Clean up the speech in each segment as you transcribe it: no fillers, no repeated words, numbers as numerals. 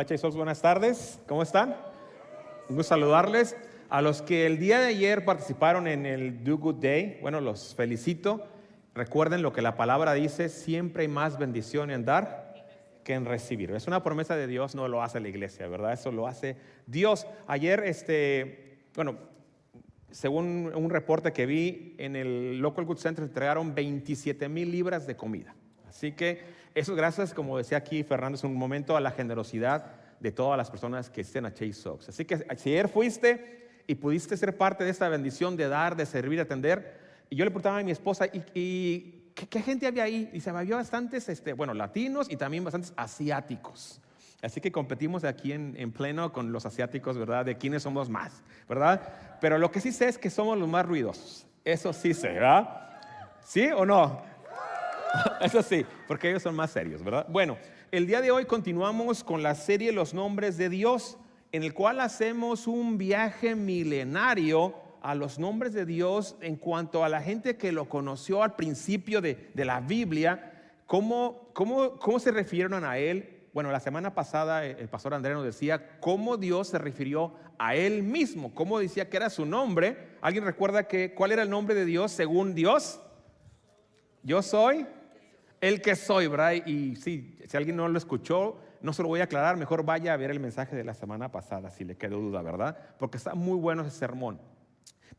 Hola chicos, buenas tardes, ¿cómo están? Un gusto saludarles. A los que el día de ayer participaron en el Do Good Day, bueno, los felicito. Recuerden lo que la palabra dice: siempre hay más bendición en dar que en recibir. Es una promesa de Dios, no lo hace la iglesia, ¿verdad? Eso lo hace Dios. Ayer, según un reporte que vi, en el Local Good Center entregaron 27,000 libras de comida. Así que eso gracias, como decía aquí Fernando hace un momento, a la generosidad de todas las personas que estén a Chase Oaks. Así que si ayer fuiste y pudiste ser parte de esta bendición de dar, de servir, de atender, y yo le preguntaba a mi esposa, ¿y qué gente había ahí? Y se había bastantes, latinos y también bastantes asiáticos. Así que competimos aquí en pleno con los asiáticos, ¿verdad? De quiénes somos más, ¿verdad? Pero lo que sí sé es que somos los más ruidosos. Eso sí sé, ¿verdad? ¿Sí o no? Eso sí, porque ellos son más serios, ¿verdad? Bueno, el día de hoy continuamos con la serie Los Nombres de Dios, en el cual hacemos un viaje milenario a los nombres de Dios en cuanto a la gente que lo conoció al principio de la Biblia, cómo se refirieron a Él. Bueno, la semana pasada el pastor Andrés nos decía cómo Dios se refirió a Él mismo, cómo decía que era su nombre. ¿Alguien recuerda cuál era el nombre de Dios según Dios? Yo soy el que soy, ¿verdad? Y sí, si alguien no lo escuchó, no se lo voy a aclarar, mejor vaya a ver el mensaje de la semana pasada, si le quedó duda, ¿verdad? Porque está muy bueno ese sermón.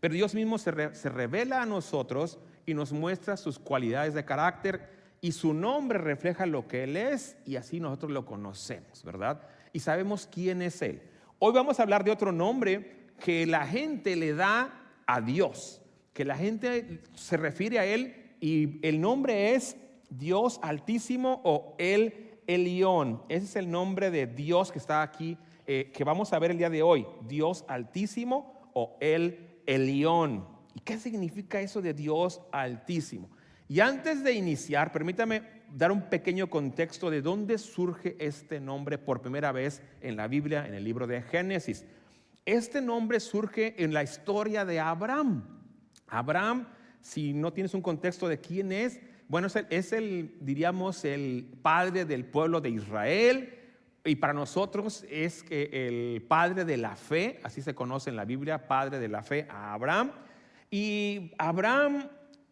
Pero Dios mismo se revela a nosotros y nos muestra sus cualidades de carácter, y su nombre refleja lo que Él es, y así nosotros lo conocemos, ¿verdad? Y sabemos quién es Él. Hoy vamos a hablar de otro nombre que la gente le da a Dios, que la gente se refiere a Él, y el nombre es Dios Altísimo o El Elión. Ese es el nombre de Dios que está aquí, que vamos a ver el día de hoy. Dios Altísimo o El Elión. ¿Y qué significa eso de Dios Altísimo? Y antes de iniciar, permítame dar un pequeño contexto de dónde surge este nombre por primera vez en la Biblia, en el libro de Génesis. Este nombre surge en la historia de Abraham. Abraham, si no tienes un contexto de quién es, bueno, diríamos, el padre del pueblo de Israel, y para nosotros es el padre de la fe, así se conoce en la Biblia, padre de la fe a Abraham. Y Abraham,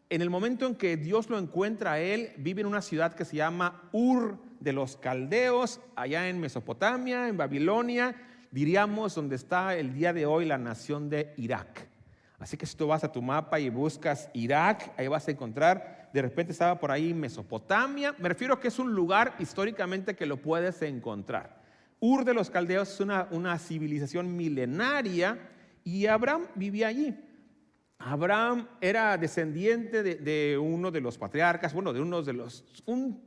en el momento en que Dios lo encuentra a él, vive en una ciudad que se llama Ur de los Caldeos, allá en Mesopotamia, en Babilonia, diríamos donde está el día de hoy la nación de Irak. Así que si tú vas a tu mapa y buscas Irak, ahí vas a encontrar, de repente estaba por ahí Mesopotamia. Me refiero a que es un lugar históricamente que lo puedes encontrar. Ur de los Caldeos es una civilización milenaria, y Abraham vivía allí. Abraham era descendiente de uno de los patriarcas, bueno, de uno de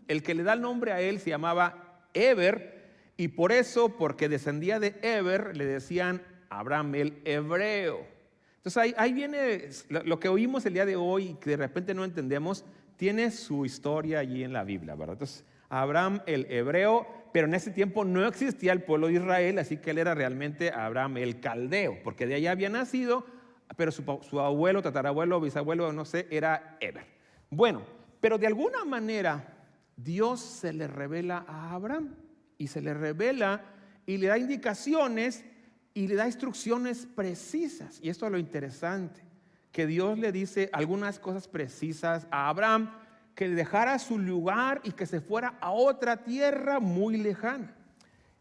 el que le da el nombre a él se llamaba Eber, y por eso, porque descendía de Eber, le decían Abraham el hebreo. Entonces ahí viene lo que oímos el día de hoy y que de repente no entendemos, tiene su historia allí en la Biblia, ¿verdad? Entonces Abraham el hebreo, pero en ese tiempo no existía el pueblo de Israel, así que él era realmente Abraham el caldeo, porque de allá había nacido, pero su abuelo, tatarabuelo, bisabuelo, no sé, era Eber. Bueno, pero de alguna manera Dios se le revela a Abraham, y se le revela y le da indicaciones y le da instrucciones precisas. Y esto es lo interesante, que Dios le dice algunas cosas precisas a Abraham, que dejara su lugar y que se fuera a otra tierra muy lejana.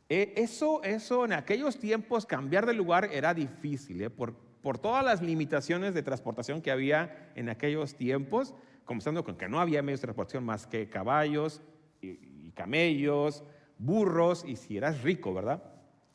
Eso en aquellos tiempos, cambiar de lugar era difícil, por todas las limitaciones de transportación que había en aquellos tiempos, comenzando con que no había medios de transportación más que caballos y camellos, burros, y si eras rico, ¿verdad?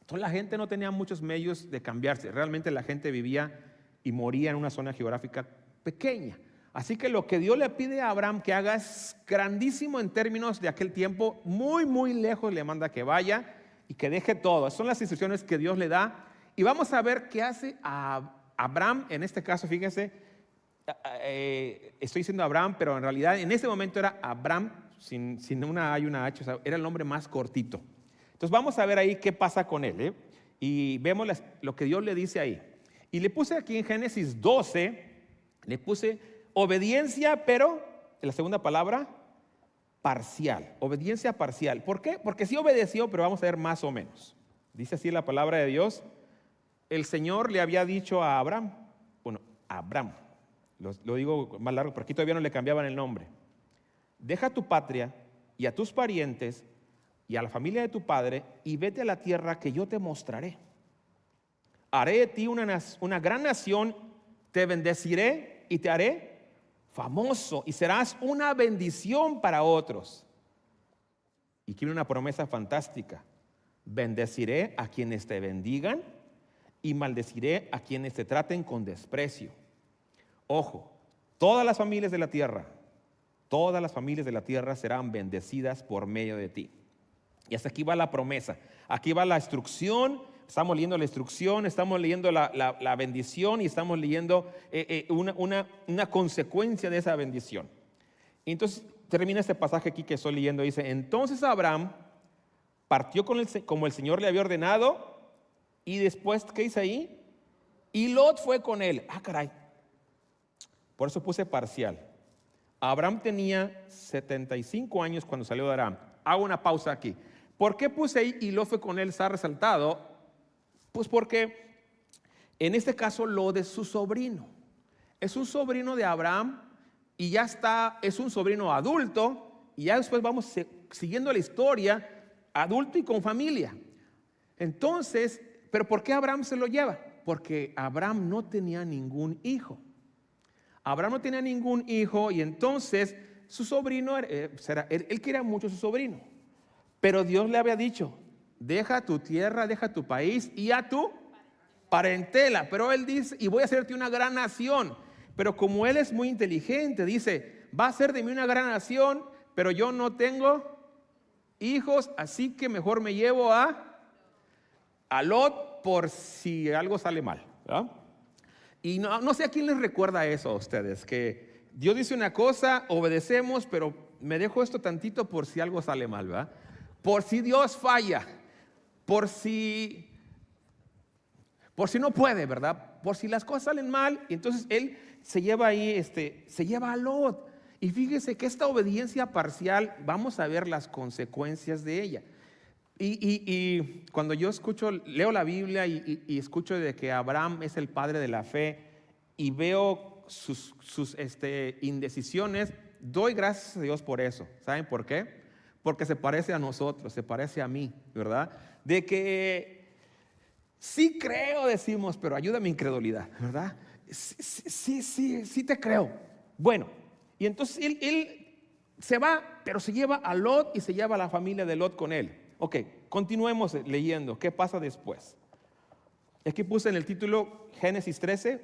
Entonces la gente no tenía muchos medios de cambiarse. Realmente la gente vivía y moría en una zona geográfica pequeña. Así que lo que Dios le pide a Abraham que haga es grandísimo en términos de aquel tiempo. Muy, muy lejos le manda que vaya y que deje todo. Esas son las instrucciones que Dios le da. Y vamos a ver qué hace a Abraham. En este caso, fíjense, estoy diciendo Abraham, pero en realidad en ese momento era Abraham sin una A y una H. O sea, era el nombre más cortito. Entonces vamos a ver ahí qué pasa con él, y vemos lo que Dios le dice ahí. Y le puse aquí en Génesis 12, le puse obediencia, pero en la segunda palabra, parcial. Obediencia parcial. ¿Por qué? Porque sí obedeció, pero vamos a ver más o menos. Dice así la palabra de Dios. El Señor le había dicho a Abraham, Abraham, lo digo más largo, porque aquí todavía no le cambiaban el nombre. Deja tu patria y a tus parientes y a la familia de tu padre y vete a la tierra que yo te mostraré. Haré de ti una gran nación, te bendeciré y te haré famoso y serás una bendición para otros. Y quiero una promesa fantástica. Bendeciré a quienes te bendigan y maldeciré a quienes te traten con desprecio. Ojo, todas las familias de la tierra serán bendecidas por medio de ti. Y hasta aquí va la promesa, aquí va la instrucción. Estamos leyendo la instrucción, estamos leyendo la bendición y estamos leyendo una consecuencia de esa bendición. Entonces termina este pasaje aquí que estoy leyendo, dice: entonces Abraham partió como el Señor le había ordenado, y después, ¿qué dice ahí? Y Lot fue con él. Caray, por eso puse parcial. Abraham tenía 75 años cuando salió de Aram. Hago una pausa aquí. ¿Por qué puse ahí y Lot fue con él? Está resaltado. Pues porque en este caso Lot es su sobrino. Es un sobrino de Abraham y ya está, es un sobrino adulto. Y ya después vamos siguiendo la historia, adulto y con familia. Entonces, ¿pero por qué Abraham se lo lleva? Porque Abraham no tenía ningún hijo. Abraham no tenía ningún hijo y entonces su sobrino, él quería mucho a su sobrino. Pero Dios le había dicho: deja tu tierra, deja tu país y a tu parentela. Pero él dice: y voy a hacerte una gran nación. Pero como él es muy inteligente, dice: va a ser de mí una gran nación, pero yo no tengo hijos, así que mejor me llevo a Lot por si algo sale mal, ¿verdad? Y no sé a quién les recuerda eso a ustedes, que Dios dice una cosa, obedecemos, pero me dejo esto tantito por si algo sale mal, ¿verdad? Por si Dios falla, por si no puede, ¿verdad? Por si las cosas salen mal. Y entonces él se lleva ahí, se lleva a Lot. Y fíjese que esta obediencia parcial, vamos a ver las consecuencias de ella. Y cuando yo leo la Biblia y escucho de que Abraham es el padre de la fe y veo sus indecisiones, doy gracias a Dios por eso. ¿Saben por qué? Porque se parece a nosotros, se parece a mí, ¿verdad? De que sí creo, decimos, pero ayuda mi incredulidad, ¿verdad? Sí te creo. Bueno, y entonces él se va, pero se lleva a Lot y se lleva a la familia de Lot con él. Ok, continuemos leyendo. ¿Qué pasa después? Aquí puse en el título Génesis 13,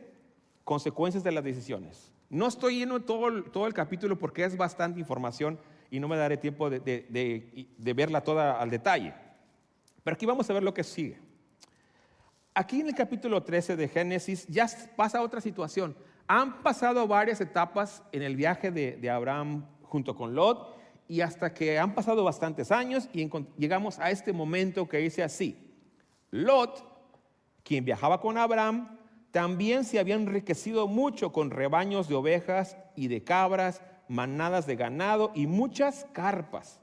consecuencias de las decisiones. No estoy lleno todo el capítulo porque es bastante información y no me daré tiempo de verla toda al detalle. Pero aquí vamos a ver lo que sigue. Aquí en el capítulo 13 de Génesis ya pasa otra situación. Han pasado varias etapas en el viaje de Abraham junto con Lot, y hasta que han pasado bastantes años y llegamos a este momento que dice así: Lot, quien viajaba con Abraham, también se había enriquecido mucho con rebaños de ovejas y de cabras, manadas de ganado y muchas carpas.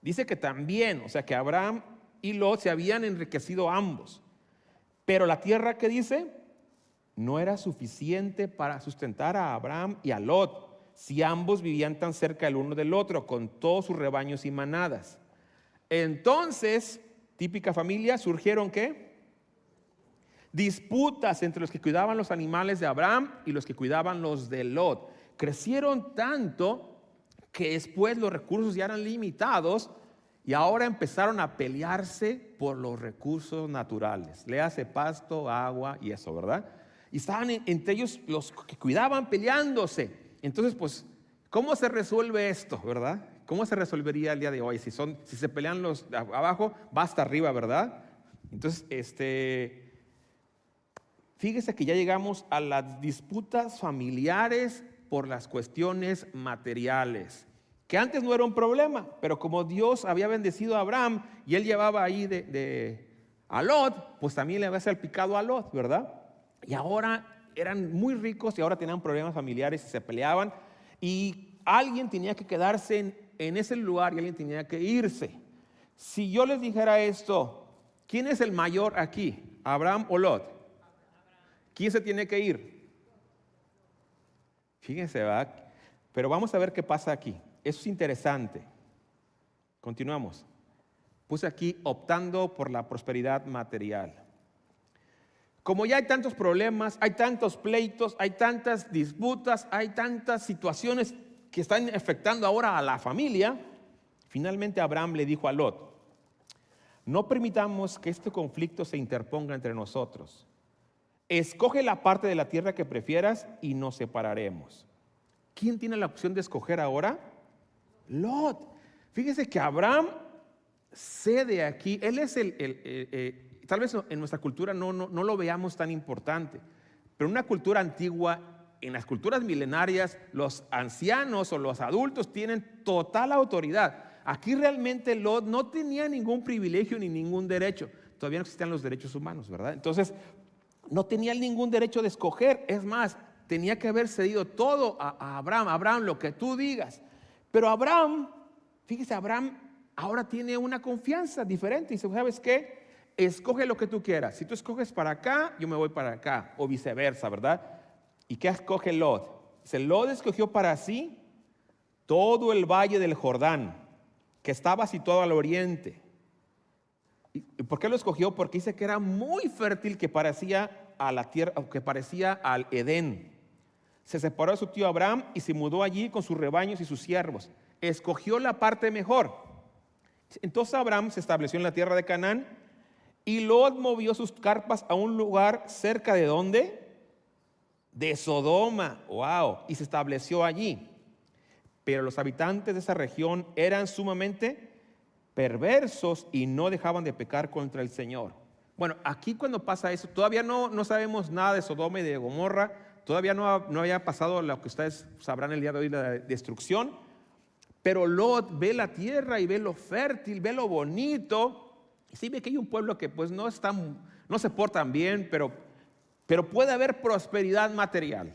Dice que también, o sea que Abraham y Lot se habían enriquecido ambos. Pero la tierra, que dice, no era suficiente para sustentar a Abraham y a Lot, si ambos vivían tan cerca el uno del otro, con todos sus rebaños y manadas. Entonces, típica familia, surgieron ¿qué? Disputas entre los que cuidaban los animales de Abraham y los que cuidaban los de Lot. Crecieron tanto que después los recursos ya eran limitados y ahora empezaron a pelearse por los recursos naturales. Le hace pasto, agua y eso, ¿verdad? Y estaban entre ellos los que cuidaban peleándose. Entonces, pues, ¿cómo se resuelve esto, verdad? ¿Cómo se resolvería el día de hoy? Si se pelean los de abajo, va hasta arriba, ¿verdad? Entonces, fíjese que ya llegamos a las disputas familiares por las cuestiones materiales, que antes no era un problema, pero como Dios había bendecido a Abraham y él llevaba ahí a Lot, pues también le había salpicado a Lot, ¿verdad? Y ahora eran muy ricos y ahora tenían problemas familiares y se peleaban, y alguien tenía que quedarse en ese lugar y alguien tenía que irse. Si yo les dijera esto, ¿Quién es el mayor aquí? ¿Abraham o Lot? ¿Quién se tiene que ir? Fíjense, ¿verdad? Pero vamos a ver qué pasa aquí. Eso es interesante. Continuamos. Puse aquí optando por la prosperidad material. Como ya hay tantos problemas, hay tantos pleitos, hay tantas disputas, hay tantas situaciones que están afectando ahora a la familia, finalmente Abraham le dijo a Lot: no permitamos que este conflicto se interponga entre nosotros. Escoge la parte de la tierra que prefieras y nos separaremos. ¿Quién tiene la opción de escoger ahora? Lot. Fíjese que Abraham cede aquí. Él es tal vez en nuestra cultura no lo veamos tan importante, pero en una cultura antigua, en las culturas milenarias, los ancianos o los adultos tienen total autoridad. Aquí realmente Lot no tenía ningún privilegio ni ningún derecho. Todavía no existían los derechos humanos, ¿verdad? Entonces, no tenía ningún derecho de escoger. Es más, tenía que haber cedido todo a Abraham. Abraham, lo que tú digas. Pero Abraham, fíjese, Abraham ahora tiene una confianza diferente. Dice: ¿sabes qué? Escoge lo que tú quieras. Si tú escoges para acá, yo me voy para acá. O viceversa, ¿verdad? ¿Y qué escoge Lot? Dice: Lot escogió para sí todo el valle del Jordán, que estaba situado al oriente. ¿Y por qué lo escogió? Porque dice que era muy fértil, que parecía a la tierra, que parecía al Edén. Se separó de su tío Abraham y se mudó allí con sus rebaños y sus siervos. Escogió la parte mejor. Entonces Abraham se estableció en la tierra de Canaán, y Lot movió sus carpas a un lugar cerca de ¿dónde? De Sodoma. Wow. Y se estableció allí. Pero los habitantes de esa región eran sumamente perversos y no dejaban de pecar contra el Señor. Bueno, aquí cuando pasa eso, todavía no sabemos nada de Sodoma y de Gomorra. Todavía no había pasado lo que ustedes sabrán el día de hoy, la destrucción. Pero Lot ve la tierra y ve lo fértil, ve lo bonito. Y sí ve que hay un pueblo que pues no se portan bien, pero puede haber prosperidad material.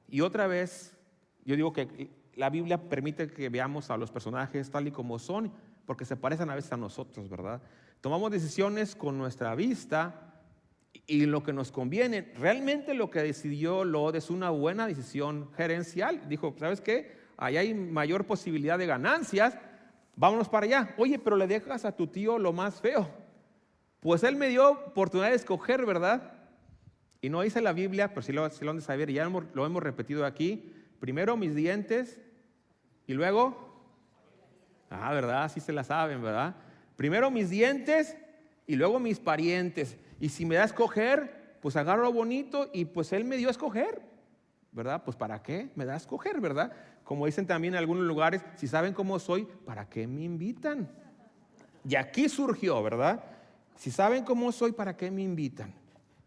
Y otra vez, yo digo que la Biblia permite que veamos a los personajes tal y como son, porque se parecen a veces a nosotros, ¿verdad? Tomamos decisiones con nuestra vista y lo que nos conviene. Realmente lo que decidió Lot es una buena decisión gerencial. Dijo: ¿sabes qué? Allá hay mayor posibilidad de ganancias, vámonos para allá. Oye, pero le dejas a tu tío lo más feo. Pues él me dio oportunidad de escoger, ¿verdad? Y no dice la Biblia, pero sí lo han de saber, y ya lo hemos repetido aquí. Primero mis dientes y luego, ¿verdad? Sí se la saben, ¿verdad? Primero mis dientes y luego mis parientes. Y si me da a escoger, pues agarro lo bonito, y pues él me dio a escoger, ¿verdad? Pues ¿para qué me da a escoger, verdad? Como dicen también en algunos lugares: si saben cómo soy, ¿para qué me invitan? Y aquí surgió, ¿verdad? Si saben cómo soy, ¿para qué me invitan?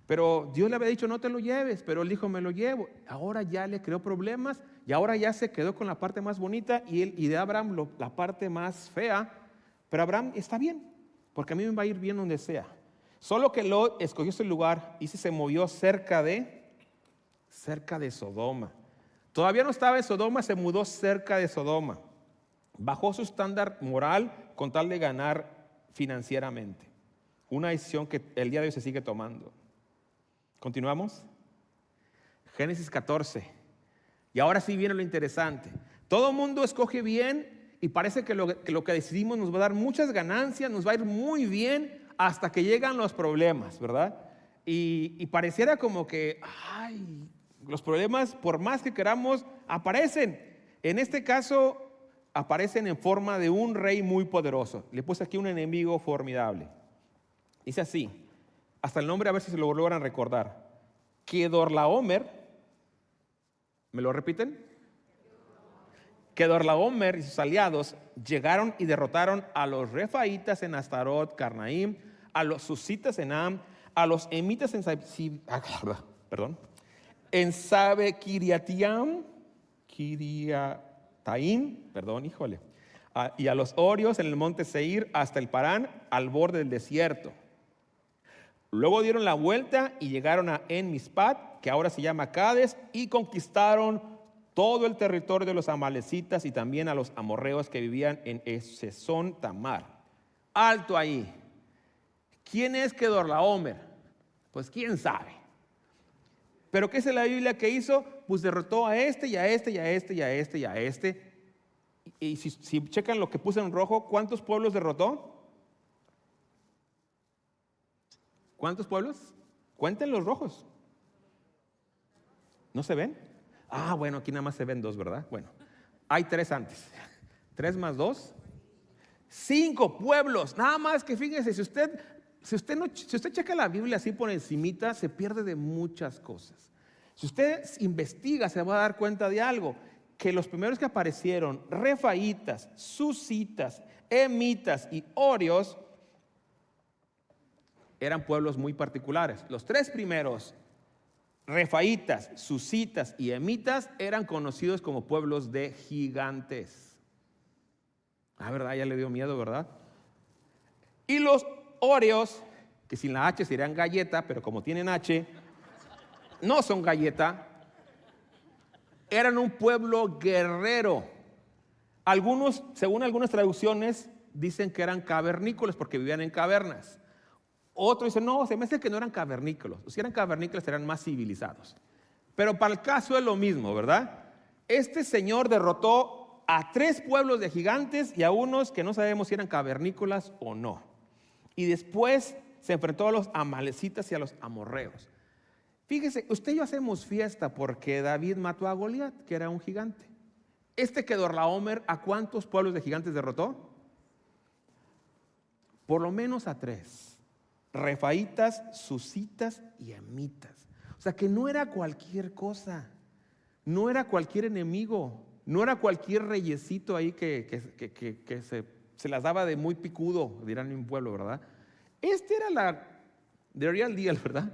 Pero Dios le había dicho: no te lo lleves, pero él dijo: me lo llevo. Ahora ya le creó problemas y ahora ya se quedó con la parte más bonita y de Abraham la parte más fea. Pero Abraham está bien, porque a mí me va a ir bien donde sea. Solo que Lot escogió ese lugar y se movió cerca de Sodoma. Todavía no estaba en Sodoma, se mudó cerca de Sodoma. Bajó su estándar moral con tal de ganar financieramente. Una decisión que el día de hoy se sigue tomando. ¿Continuamos? Génesis 14. Y ahora sí viene lo interesante. Todo el mundo escoge bien y parece que lo que decidimos nos va a dar muchas ganancias, nos va a ir muy bien hasta que llegan los problemas, ¿verdad? Y pareciera como que, los problemas, por más que queramos, aparecen. En este caso, aparecen en forma de un rey muy poderoso. Le puse aquí un enemigo formidable. Dice así, hasta el nombre, a ver si se lo logran recordar. Kedorlaomer, ¿me lo repiten? Kedorlaomer y sus aliados llegaron y derrotaron a los refaitas en Astarot, Carnaim, a los susitas en Am, a los emitas en Sabe Kiriataim, y a los orios en el monte Seir hasta el Parán, al borde del desierto. Luego dieron la vuelta y llegaron a En-Mispat, que ahora se llama Cades, y conquistaron todo el territorio de los amalecitas y también a los amorreos que vivían en Esesón Tamar. Alto ahí. ¿Quién es Kedorlaomer? Pues quién sabe. Pero ¿qué es la Biblia que hizo? Pues derrotó a este y a este y a este y a este y a este. Y si checan lo que puse en rojo, ¿cuántos pueblos derrotó? ¿Cuántos pueblos? Cuenten los rojos. ¿No se ven? Ah, bueno, aquí nada más se ven 2, ¿verdad? Bueno, hay 3 antes. 3 más 2, 5 pueblos. Nada más que fíjense, si usted checa la Biblia así por encimita, se pierde de muchas cosas. Si usted investiga, se va a dar cuenta de algo, que los primeros que aparecieron, refaitas, susitas, emitas y orios, eran pueblos muy particulares. Los 3 primeros, refaitas, susitas y emitas, eran conocidos como pueblos de gigantes. Ah, ¿verdad? Ya le dio miedo, ¿verdad? Y los orios, que sin la H serían galleta, pero como tienen H, no son galleta, eran un pueblo guerrero. Algunos, según algunas traducciones, dicen que eran cavernícolas porque vivían en cavernas. Otros dicen, no, se me hace que no eran cavernícolas. Si eran cavernícolas, eran más civilizados. Pero para el caso es lo mismo, ¿verdad? Este señor derrotó a 3 pueblos de gigantes y a unos que no sabemos si eran cavernícolas o no. Y después se enfrentó a los amalecitas y a los amorreos. Fíjese, usted y yo hacemos fiesta porque David mató a Goliat, que era un gigante. Kedorlaomer, ¿a cuántos pueblos de gigantes derrotó? Por lo menos a 3. Refaitas, susitas y emitas. O sea que no era cualquier cosa, no era cualquier enemigo, no era cualquier reyesito ahí que se las daba de muy picudo, dirán en un pueblo, ¿verdad? Este era the real deal, ¿verdad?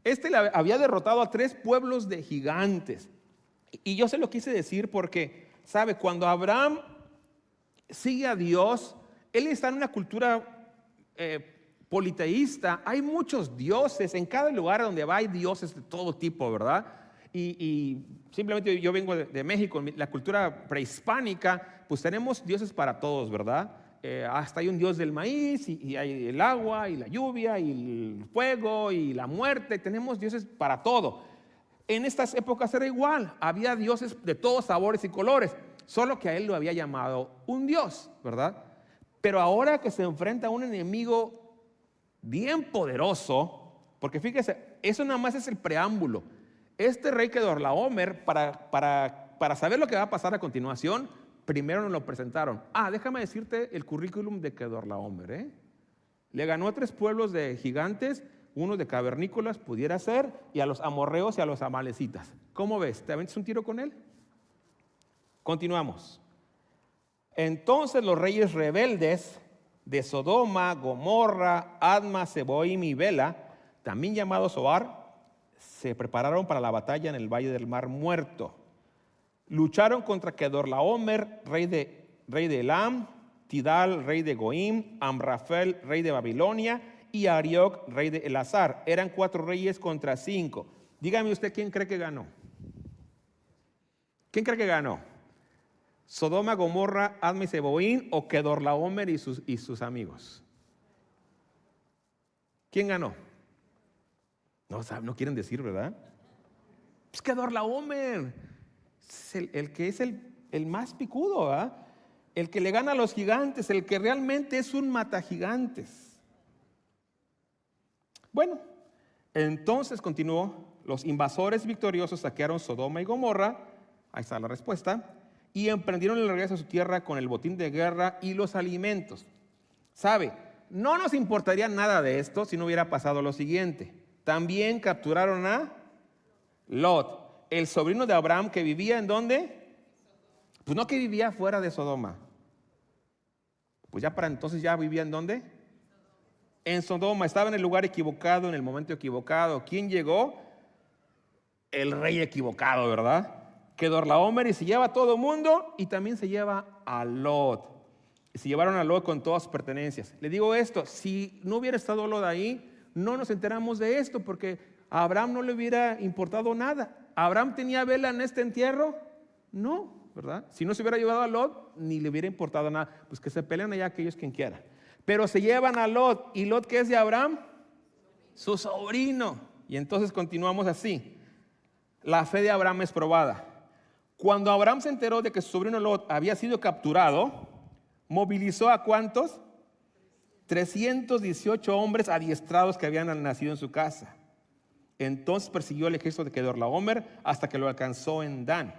Este había derrotado a 3 pueblos de gigantes. Y yo se lo quise decir porque, ¿sabe? Cuando Abraham sigue a Dios, él está en una cultura politeísta. Hay muchos dioses. En cada lugar donde va hay dioses de todo tipo, ¿verdad? Y simplemente yo vengo de México, en la cultura prehispánica, pues tenemos dioses para todos, ¿verdad? Hasta hay un dios del maíz y hay el agua y la lluvia y el fuego y la muerte. Tenemos dioses para todo. En estas épocas era igual, había dioses de todos sabores y colores, solo que a él lo había llamado un dios, ¿verdad? Pero ahora que se enfrenta a un enemigo bien poderoso, porque fíjese, eso nada más es el preámbulo. Este rey Kedorlaomer, para saber lo que va a pasar a continuación, primero nos lo presentaron. Déjame decirte el currículum de Kedorlaomer, Le ganó a 3 pueblos de gigantes, uno de cavernícolas pudiera ser, y a los amorreos y a los amalecitas. ¿Cómo ves? ¿Te aventas un tiro con él? Continuamos. Entonces los reyes rebeldes de Sodoma, Gomorra, Adma, Seboim y Bela, también llamados Zoar, se prepararon para la batalla en el valle del Mar Muerto. Lucharon contra Kedorlaomer, rey de Elam, Tidal, rey de Goim, Amrafel, rey de Babilonia, y Arioc, rey de Elazar. Eran 4 reyes contra 5. Dígame usted, ¿quién cree que ganó? ¿Quién cree que ganó? ¿Sodoma, Gomorra, Adma y Seboim o Kedorlaomer y sus amigos? ¿Quién ganó? No quieren decir, ¿verdad? Pues Kedorlaomer, el que es el más picudo, ¿verdad? El que le gana a los gigantes, el que realmente es un matagigantes. Bueno, entonces continuó, los invasores victoriosos saquearon Sodoma y Gomorra, ahí está la respuesta, y emprendieron el regreso a su tierra con el botín de guerra y los alimentos. ¿Sabe? No nos importaría nada de esto si no hubiera pasado lo siguiente. También capturaron a Lot, el sobrino de Abraham, que vivía ¿en dónde? Pues no que vivía fuera de Sodoma. Pues ya para entonces ya vivía ¿en dónde? En Sodoma. Estaba en el lugar equivocado, en el momento equivocado. ¿Quién llegó? El rey equivocado, ¿verdad? Kedorlaomer, y se lleva a todo mundo y también se lleva a Lot. Y se llevaron a Lot con todas sus pertenencias. Le digo esto, si no hubiera estado Lot ahí, no nos enteramos de esto porque a Abraham no le hubiera importado nada. ¿Abraham tenía vela en este entierro? No, ¿verdad? Si no se hubiera llevado a Lot, ni le hubiera importado nada. Pues que se peleen allá aquellos quien quiera. Pero se llevan a Lot. ¿Y Lot qué es de Abraham? Su sobrino. Y entonces continuamos así. La fe de Abraham es probada. Cuando Abraham se enteró de que su sobrino Lot había sido capturado, movilizó ¿a cuántos? 318 hombres adiestrados que habían nacido en su casa. Entonces persiguió el ejército de Kedorlaomer hasta que lo alcanzó en Dan.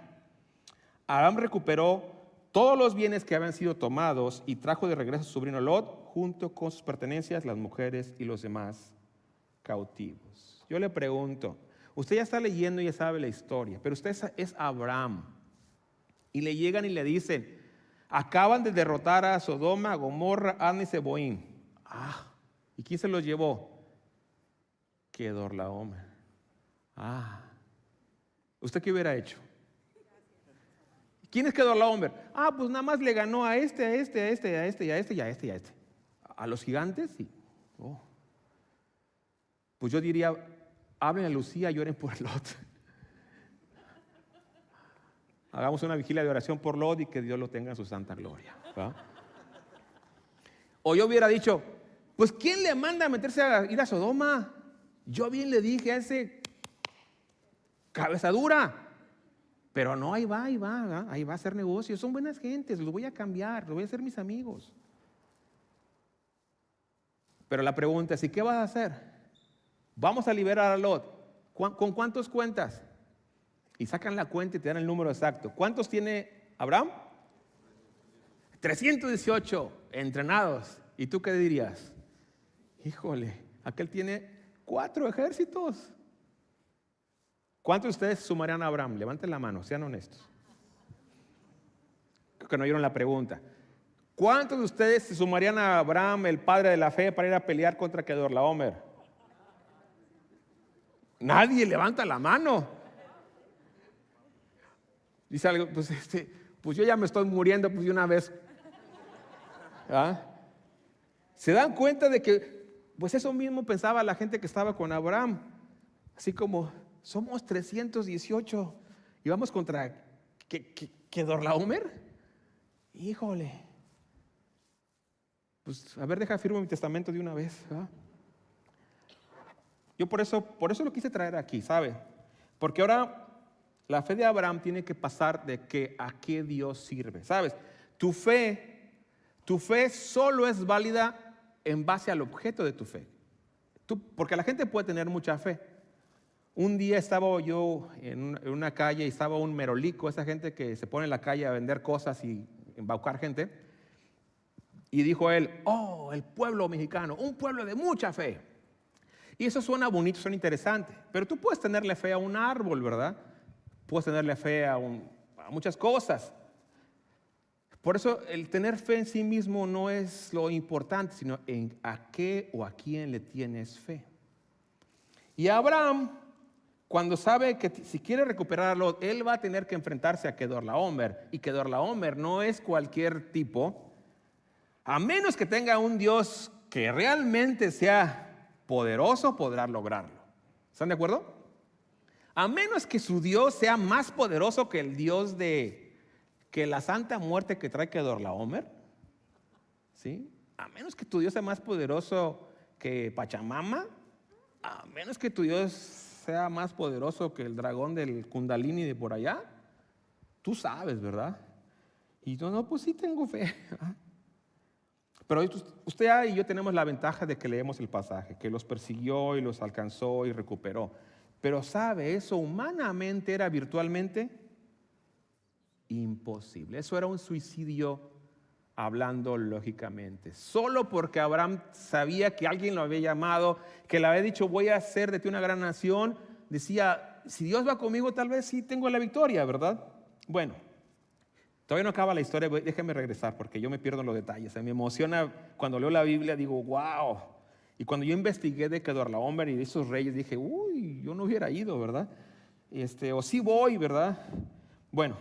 Abraham recuperó todos los bienes que habían sido tomados y trajo de regreso a su sobrino Lot junto con sus pertenencias, las mujeres y los demás cautivos. Yo le pregunto, usted ya está leyendo y ya sabe la historia, pero usted es Abraham y le llegan y le dicen, acaban de derrotar a Sodoma, a Gomorra, Adma y Zeboim. ¿Y quién se los llevó? Kedorlaomer. ¿Usted qué hubiera hecho? ¿Quién es Kedorlaomer? Pues nada más le ganó a este, a este, a este, a este, y a este, y a este, y a este. ¿A los gigantes? Sí. Pues yo diría, hablen a Lucía y oren por Lot. Hagamos una vigilia de oración por Lot y que Dios lo tenga en su santa gloria. ¿Va? O yo hubiera dicho, pues ¿quién le manda a meterse a ir a Sodoma? Yo bien le dije a ese cabeza dura. Pero no, ahí va a hacer negocios. Son buenas gentes, los voy a cambiar, los voy a hacer mis amigos. Pero la pregunta es, ¿y qué vas a hacer? Vamos a liberar a Lot. ¿Con cuántos cuentas? Y sacan la cuenta y te dan el número exacto. ¿Cuántos tiene Abraham? 318 entrenados. ¿Y tú qué dirías? Híjole, aquel tiene 4 ejércitos. ¿Cuántos de ustedes sumarían a Abraham? Levanten la mano, sean honestos. Creo que no oyeron la pregunta. ¿Cuántos de ustedes se sumarían a Abraham, el padre de la fe, para ir a pelear contra Kedorlaomer? Nadie levanta la mano. Dice algo, pues yo ya me estoy muriendo pues de una vez. Se dan cuenta de que pues eso mismo pensaba la gente que estaba con Abraham. Así como somos 318 y vamos contra Kedorlaomer. Híjole. Pues a ver, deja firmo mi testamento de una vez. Yo por eso lo quise traer aquí, ¿sabe? Porque ahora la fe de Abraham tiene que pasar de que a qué Dios sirve, ¿sabes? Tu fe solo es válida en base al objeto de tu fe. Porque la gente puede tener mucha fe. Un día estaba yo en una calle y estaba un merolico, esa gente que se pone en la calle a vender cosas y embaucar gente. Y dijo él, el pueblo mexicano, un pueblo de mucha fe. Y eso suena bonito, suena interesante. Pero tú puedes tenerle fe a un árbol, ¿verdad? Puedes tenerle fe a muchas cosas. Por eso el tener fe en sí mismo no es lo importante, sino en a qué o a quién le tienes fe. Y Abraham, cuando sabe que si quiere recuperar a Lot, él va a tener que enfrentarse a Kedorlaomer. Y Kedorlaomer no es cualquier tipo, a menos que tenga un Dios que realmente sea poderoso, podrá lograrlo. ¿Están de acuerdo? A menos que su Dios sea más poderoso que el Dios que la santa muerte que trae Kedorlaomer. ¿Sí? A menos que tu Dios sea más poderoso que Pachamama. A menos que tu Dios sea más poderoso que el dragón del Kundalini de por allá. Tú sabes, ¿verdad? Y yo, no, pues sí tengo fe. Pero usted y yo tenemos la ventaja de que leemos el pasaje, que los persiguió y los alcanzó y recuperó. Pero ¿sabe? Eso humanamente era virtualmente imposible. Eso era un suicidio hablando lógicamente. Solo porque Abraham sabía que alguien lo había llamado, que le había dicho, voy a hacer de ti una gran nación, decía, si Dios va conmigo, tal vez sí tengo la victoria, ¿verdad? Bueno. Todavía no acaba la historia, déjeme regresar porque yo me pierdo en los detalles. Me emociona cuando leo la Biblia, digo, wow. Y cuando yo investigué de Kedorlaomer y de esos reyes, dije, uy, yo no hubiera ido, ¿verdad? O sí voy, ¿verdad? Bueno,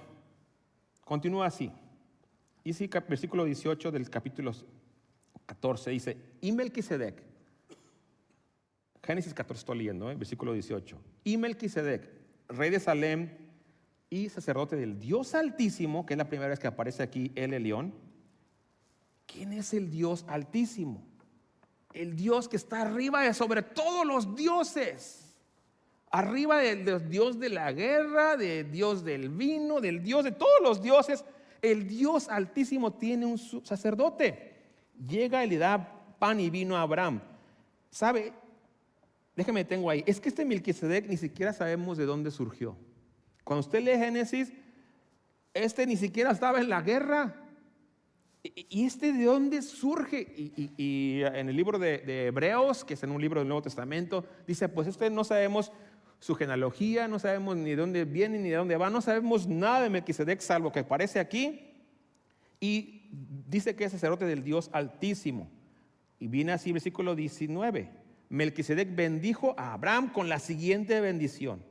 continúa así. Y sí, versículo 18 del capítulo 14 dice, y Melquisedec, Génesis 14 estoy leyendo, versículo 18. Y Melquisedec, rey de Salem, y sacerdote del Dios Altísimo, que es la primera vez que aparece aquí el Elión, ¿Quién es el Dios Altísimo? El Dios que está arriba de sobre todos los dioses. Arriba del Dios de la guerra, del Dios del vino, del Dios de todos los dioses. El Dios Altísimo tiene un sacerdote. Llega y le da pan y vino a Abraham. ¿Sabe? Déjame detengo ahí. Es que este Melquisedec ni siquiera sabemos de dónde surgió. Cuando usted lee Génesis, este ni siquiera estaba en la guerra. ¿Y este de dónde surge? Y en el libro de Hebreos, que es en un libro del Nuevo Testamento, dice, pues no sabemos su genealogía, no sabemos ni de dónde viene ni de dónde va, no sabemos nada de Melquisedec salvo que aparece aquí. Y dice que es sacerdote del Dios Altísimo. Y viene así, versículo 19. Melquisedec bendijo a Abraham con la siguiente bendición.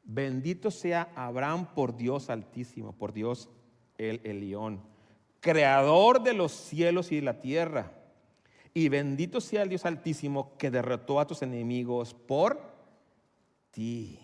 Bendito sea Abraham por Dios Altísimo, por Dios el Elión, creador de los cielos y de la tierra. Y bendito sea el Dios Altísimo que derrotó a tus enemigos por ti.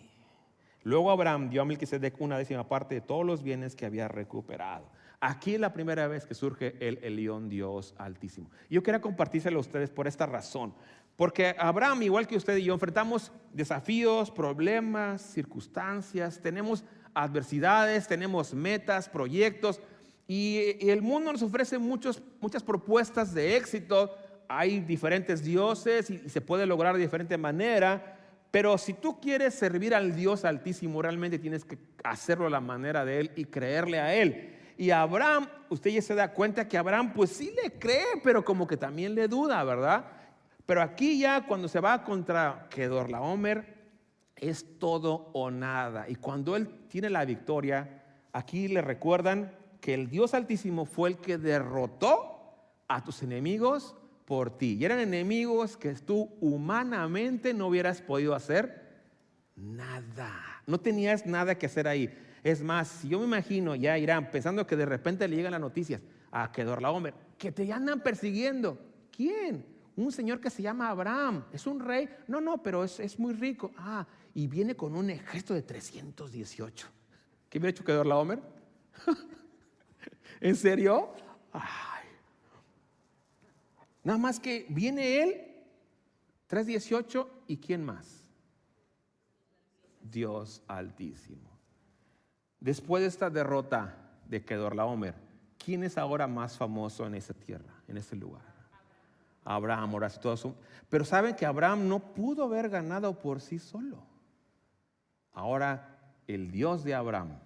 Luego Abraham dio a Melquisedec una décima parte de todos los bienes que había recuperado. Aquí es la primera vez que surge el Elión, Dios Altísimo. Yo quería compartírselo a ustedes por esta razón. Porque Abraham, igual que usted y yo, enfrentamos desafíos, problemas, circunstancias, tenemos adversidades, tenemos metas, proyectos. Y el mundo nos ofrece muchas propuestas de éxito. Hay diferentes dioses y se puede lograr de diferente manera. Pero si tú quieres servir al Dios Altísimo, realmente tienes que hacerlo a la manera de Él y creerle a Él. Y Abraham, usted ya se da cuenta que Abraham pues sí le cree, pero como que también le duda, ¿verdad? Pero aquí ya cuando se va contra Kedorlaomer es todo o nada. Y cuando él tiene la victoria, aquí le recuerdan que el Dios Altísimo fue el que derrotó a tus enemigos por ti. Y eran enemigos que tú humanamente no hubieras podido hacer nada. No tenías nada que hacer ahí. Es más, si yo me imagino ya Irán pensando que de repente le llegan las noticias a Kedorlaomer, que te andan persiguiendo. ¿Quién? Un señor que se llama Abraham. ¿Es un rey? No, pero es muy rico. Y viene con un ejército de 318. ¿Qué hubiera hecho Kedorlaomer? ¿En serio? Ay. Nada más que viene él, 318, ¿y quién más? Dios Altísimo. Después de esta derrota de Kedorlaomer, ¿quién es ahora más famoso en esa tierra, en ese lugar? Abraham, ahora todo eso. Pero saben que Abraham no pudo haber ganado por sí solo. Ahora el Dios de Abraham,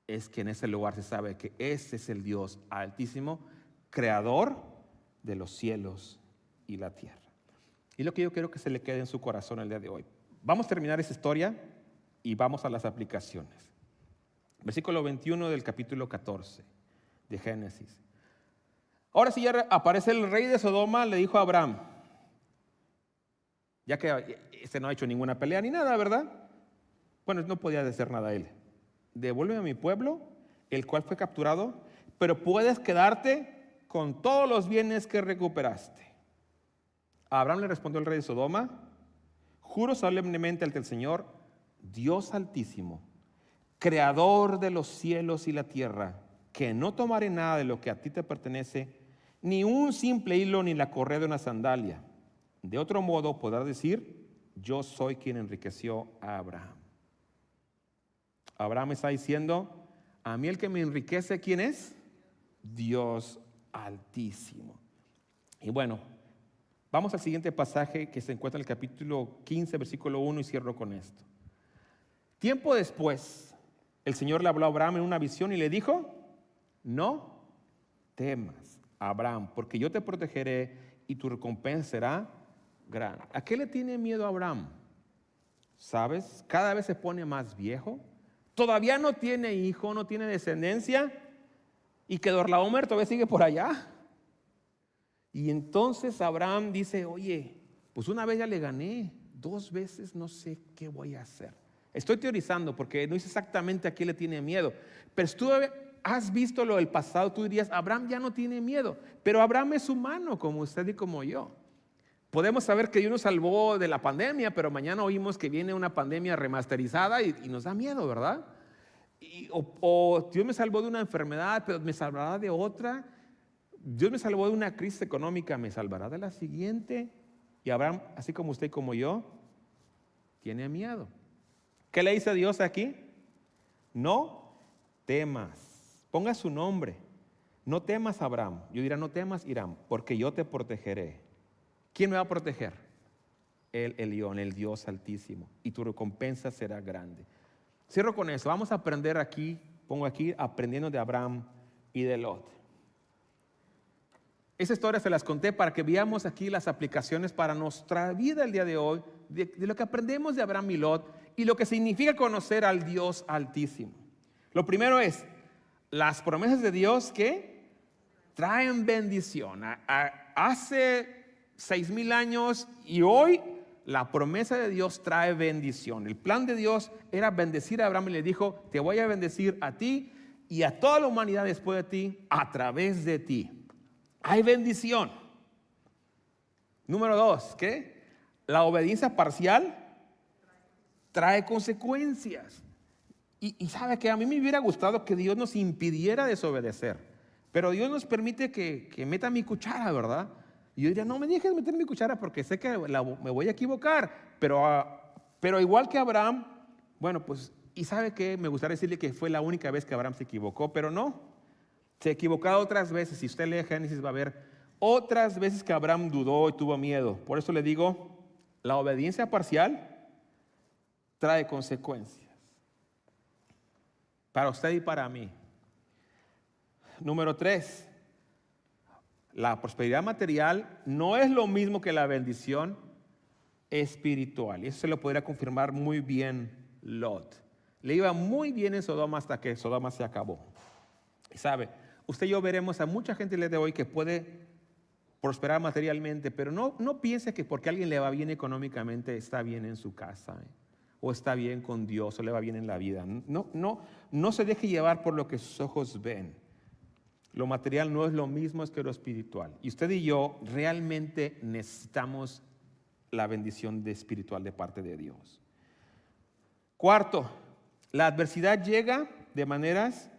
es que en ese lugar se sabe que ese es el Dios Altísimo, creador de los cielos y la tierra. Y lo que yo quiero que se le quede en su corazón el día de hoy. Vamos a terminar esa historia y vamos a las aplicaciones. Versículo 21 del capítulo 14 de Génesis. Ahora sí ya aparece el rey de Sodoma, le dijo a Abraham, ya que no ha hecho ninguna pelea ni nada, ¿verdad? Bueno, no podía hacer nada él. Devuélveme a mi pueblo, el cual fue capturado, pero puedes quedarte con todos los bienes que recuperaste. A Abraham le respondió el rey de Sodoma, juro solemnemente ante el Señor, Dios Altísimo, creador de los cielos y la tierra, que no tomaré nada de lo que a ti te pertenece, ni un simple hilo ni la correa de una sandalia. De otro modo podrás decir, yo soy quien enriqueció a Abraham. Abraham está diciendo, a mí el que me enriquece, ¿quién es? Dios Altísimo. Y bueno, vamos al siguiente pasaje que se encuentra en el capítulo 15, versículo 1 y cierro con esto. Tiempo después, el Señor le habló a Abraham en una visión y le dijo, no temas, Abraham, porque yo te protegeré y tu recompensa será grande. ¿A qué le tiene miedo a Abraham? ¿Sabes? Cada vez se pone más viejo. Todavía no tiene hijo, no tiene descendencia. Y Kedorlaomer todavía sigue por allá. Y entonces Abraham dice, oye, pues una vez ya le gané, 2 veces no sé qué voy a hacer. Estoy teorizando porque no dice exactamente a qué le tiene miedo. Pero si tú has visto lo del pasado, tú dirías, Abraham ya no tiene miedo. Pero Abraham es humano como usted y como yo. Podemos saber que Dios nos salvó de la pandemia, pero mañana oímos que viene una pandemia remasterizada y nos da miedo, ¿verdad? o Dios me salvó de una enfermedad, pero me salvará de otra. Dios me salvó de una crisis económica, me salvará de la siguiente. Y Abraham, así como usted y como yo, tiene miedo. ¿Qué le dice Dios aquí? No temas. Ponga su nombre. No temas, Abraham. Yo diría, no temas, Hiram, porque yo te protegeré. ¿Quién me va a proteger? El Elión, el Dios Altísimo. Y tu recompensa será grande. Cierro con eso. Vamos a aprender aquí, pongo aquí, aprendiendo de Abraham y de Lot. Esa historia se las conté para que veamos aquí las aplicaciones para nuestra vida el día de hoy, de lo que aprendemos de Abraham y Lot y lo que significa conocer al Dios Altísimo. Lo primero es, las promesas de Dios que traen bendición. Hace 6,000 años y hoy la promesa de Dios trae bendición. El plan de Dios era bendecir a Abraham y le dijo, te voy a bendecir a ti y a toda la humanidad después de ti, a través de ti. Hay bendición. Número 2, ¿qué? La obediencia parcial trae consecuencias. Y sabe que a mí me hubiera gustado que Dios nos impidiera desobedecer. Pero Dios nos permite que meta mi cuchara, ¿verdad? Y yo diría, no me dejes meter mi cuchara porque sé que me voy a equivocar. Pero igual que Abraham, bueno, pues, y sabe que me gustaría decirle que fue la única vez que Abraham se equivocó, pero no. Se equivocó otras veces. Si usted lee Génesis va a ver otras veces que Abraham dudó y tuvo miedo. Por eso le digo, la obediencia parcial trae consecuencias. Para usted y para mí. Número 3, la prosperidad material no es lo mismo que la bendición espiritual. Y eso se lo podría confirmar muy bien Lot. Le iba muy bien en Sodoma hasta que Sodoma se acabó. Y sabe, usted y yo veremos a mucha gente el día de hoy que puede prosperar materialmente, pero no piense que porque a alguien le va bien económicamente está bien en su casa, o está bien con Dios, o le va bien en la vida. No se deje llevar por lo que sus ojos ven. Lo material no es lo mismo que lo espiritual. Y usted y yo realmente necesitamos la bendición espiritual de parte de Dios. 4, la adversidad llega de maneras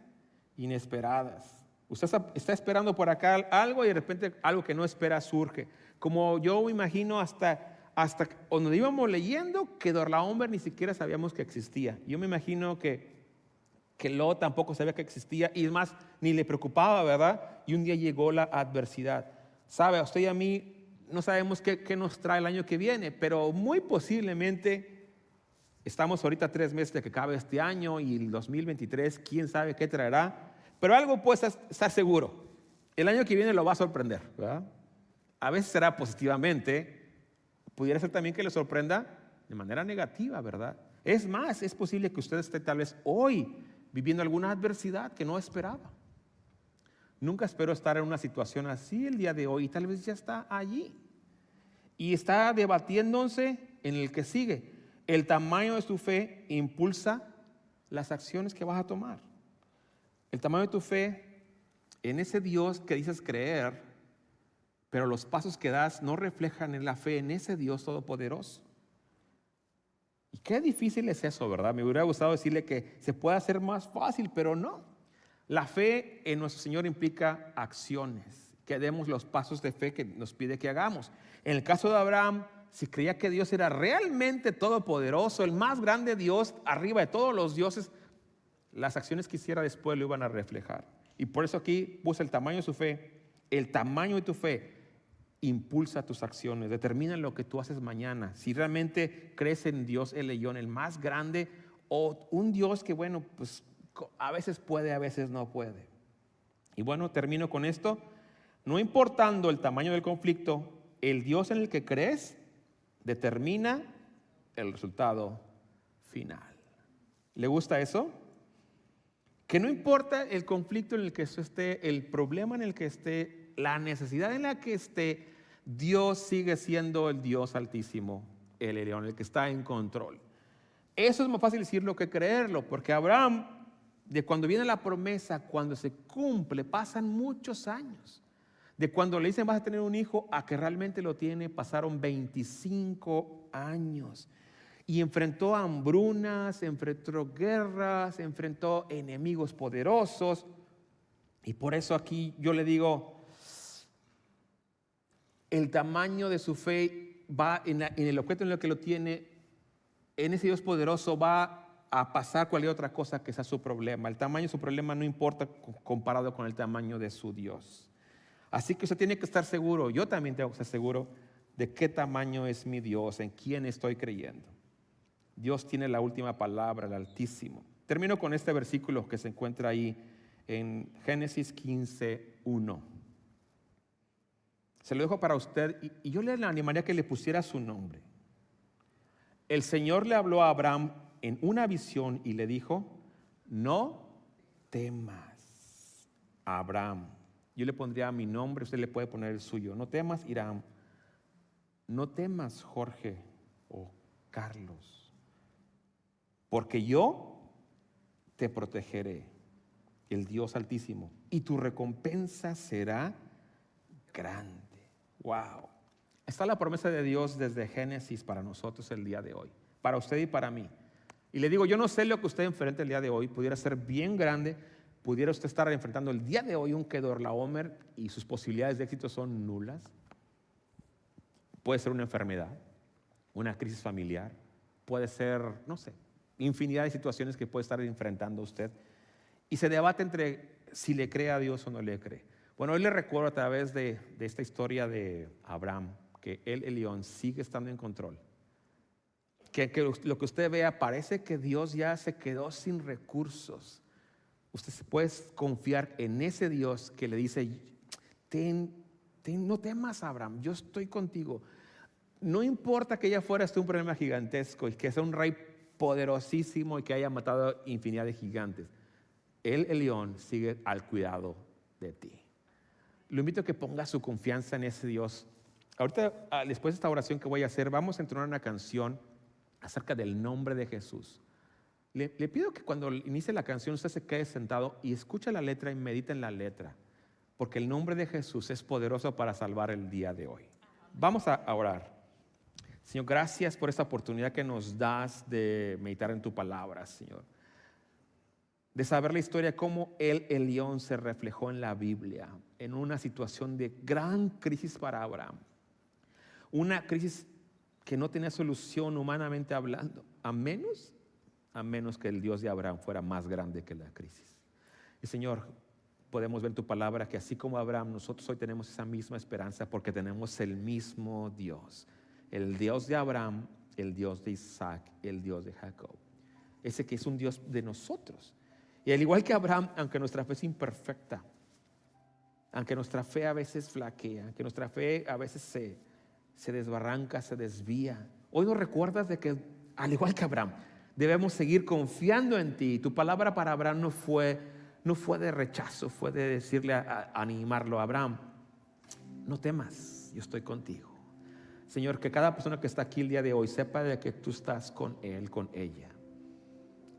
inesperadas. Usted está esperando por acá algo y de repente algo que no espera surge. Como yo me imagino hasta cuando íbamos leyendo que Dorlaumber ni siquiera sabíamos que existía. Yo me imagino que Lot tampoco sabía que existía y es más, ni le preocupaba, ¿verdad? Y un día llegó la adversidad. Sabe, a usted y a mí no sabemos qué nos trae el año que viene, pero muy posiblemente estamos ahorita 3 meses de que acabe este año y el 2023, quién sabe qué traerá. Pero algo puede estar seguro, el año que viene lo va a sorprender, ¿verdad? A veces será positivamente, pudiera ser también que le sorprenda de manera negativa, ¿verdad? Es más, es posible que usted esté tal vez hoy viviendo alguna adversidad que no esperaba. Nunca espero estar en una situación así el día de hoy y tal vez ya está allí. Y está debatiéndose en el que sigue. El tamaño de tu fe impulsa las acciones que vas a tomar. El tamaño de tu fe en ese Dios que dices creer, pero los pasos que das no reflejan en la fe en ese Dios todopoderoso. Y qué difícil es eso, ¿verdad? Me hubiera gustado decirle que se puede hacer más fácil, pero no. La fe en nuestro Señor implica acciones, que demos los pasos de fe que nos pide que hagamos. En el caso de Abraham, si creía que Dios era realmente todopoderoso, el más grande Dios, arriba de todos los dioses, las acciones que hiciera después lo iban a reflejar. Y por eso aquí puse el tamaño de su fe. El tamaño de tu fe impulsa tus acciones, determina lo que tú haces mañana. Si realmente crees en Dios el Elión, el más grande, o un Dios que, bueno, pues a veces puede, a veces no puede. Y bueno, termino con esto. No importando el tamaño del conflicto, el Dios en el que crees determina el resultado final. ¿Le gusta eso? Que no importa el conflicto en el que esté, el problema en el que esté, la necesidad en la que esté, Dios sigue siendo el Dios Altísimo, el Elión, el que está en control. Eso es más fácil decirlo que creerlo, porque Abraham, de cuando viene la promesa, cuando se cumple, pasan muchos años. De cuando le dicen vas a tener un hijo a que realmente lo tiene, pasaron 25 años. Y enfrentó hambrunas, enfrentó guerras, enfrentó enemigos poderosos. Y por eso aquí yo le digo, el tamaño de su fe va en el objeto en el que lo tiene, en ese Dios poderoso va a pasar cualquier otra cosa que sea su problema. El tamaño de su problema no importa comparado con el tamaño de su Dios. Así que usted tiene que estar seguro, yo también tengo que estar seguro de qué tamaño es mi Dios, en quién estoy creyendo. Dios tiene la última palabra, el Altísimo. Termino con este versículo que se encuentra ahí en Génesis 15:1. Se lo dejo para usted y yo le animaría a que le pusiera su nombre. El Señor le habló a Abraham en una visión y le dijo: no temas, Abraham. Yo le pondría mi nombre, usted le puede poner el suyo. No temas, Hiram. No temas, Jorge o Carlos, porque yo te protegeré, el Dios Altísimo, y tu recompensa será grande. Wow. Está la promesa de Dios desde Génesis para nosotros el día de hoy, para usted y para mí. Y le digo, yo no sé lo que usted enfrenta el día de hoy, pudiera ser bien grande, pudiera usted estar enfrentando el día de hoy un Kedorlaomer y sus posibilidades de éxito son nulas. Puede ser una enfermedad, una crisis familiar, puede ser, no sé, infinidad de situaciones que puede estar enfrentando usted. Y se debate entre si le cree a Dios o no le cree. Bueno, hoy le recuerdo a través de esta historia de Abraham que el Elión sigue estando en control. Que lo que usted vea parece que Dios ya se quedó sin recursos. Usted puede confiar en ese Dios que le dice: no temas, Abraham, yo estoy contigo. No importa que allá afuera esté un problema gigantesco y que sea un rey poderosísimo y que haya matado infinidad de gigantes. El Elión sigue al cuidado de ti. Lo invito a que ponga su confianza en ese Dios. Ahorita, después de esta oración que voy a hacer, vamos a entonar una canción acerca del nombre de Jesús. Le pido que cuando inicie la canción usted se quede sentado y escuche la letra y medite en la letra, porque el nombre de Jesús es poderoso para salvar el día de hoy. Vamos a orar. Señor, gracias por esta oportunidad que nos das de meditar en tu palabra, Señor. De saber la historia, cómo el Elión se reflejó en la Biblia, en una situación de gran crisis para Abraham. Una crisis que no tenía solución humanamente hablando, a menos que el Dios de Abraham fuera más grande que la crisis. Y Señor, podemos ver en tu palabra que así como Abraham, nosotros hoy tenemos esa misma esperanza porque tenemos el mismo Dios. El Dios de Abraham, el Dios de Isaac, el Dios de Jacob. Ese que es un Dios de nosotros. Y al igual que Abraham, aunque nuestra fe es imperfecta, aunque nuestra fe a veces flaquea, aunque nuestra fe a veces se desbarranca, se desvía, hoy nos recuerdas de que, al igual que Abraham, debemos seguir confiando en ti. Tu palabra para Abraham no fue de rechazo, fue de decirle, animarlo: Abraham, no temas, yo estoy contigo. Señor, que cada persona que está aquí el día de hoy sepa de que tú estás con él, con ella,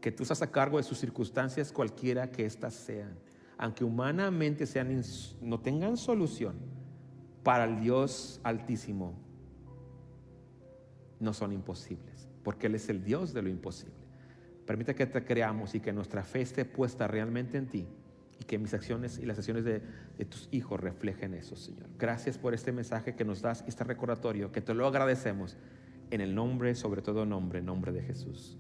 que tú estás a cargo de sus circunstancias, cualquiera que éstas sean, aunque humanamente no tengan solución, para el Dios Altísimo no son imposibles, porque Él es el Dios de lo imposible. Permite que te creamos y que nuestra fe esté puesta realmente en ti, y que mis acciones y las acciones de tus hijos reflejen eso, Señor. Gracias por este mensaje que nos das, este recordatorio, que te lo agradecemos en el nombre, sobre todo nombre de Jesús.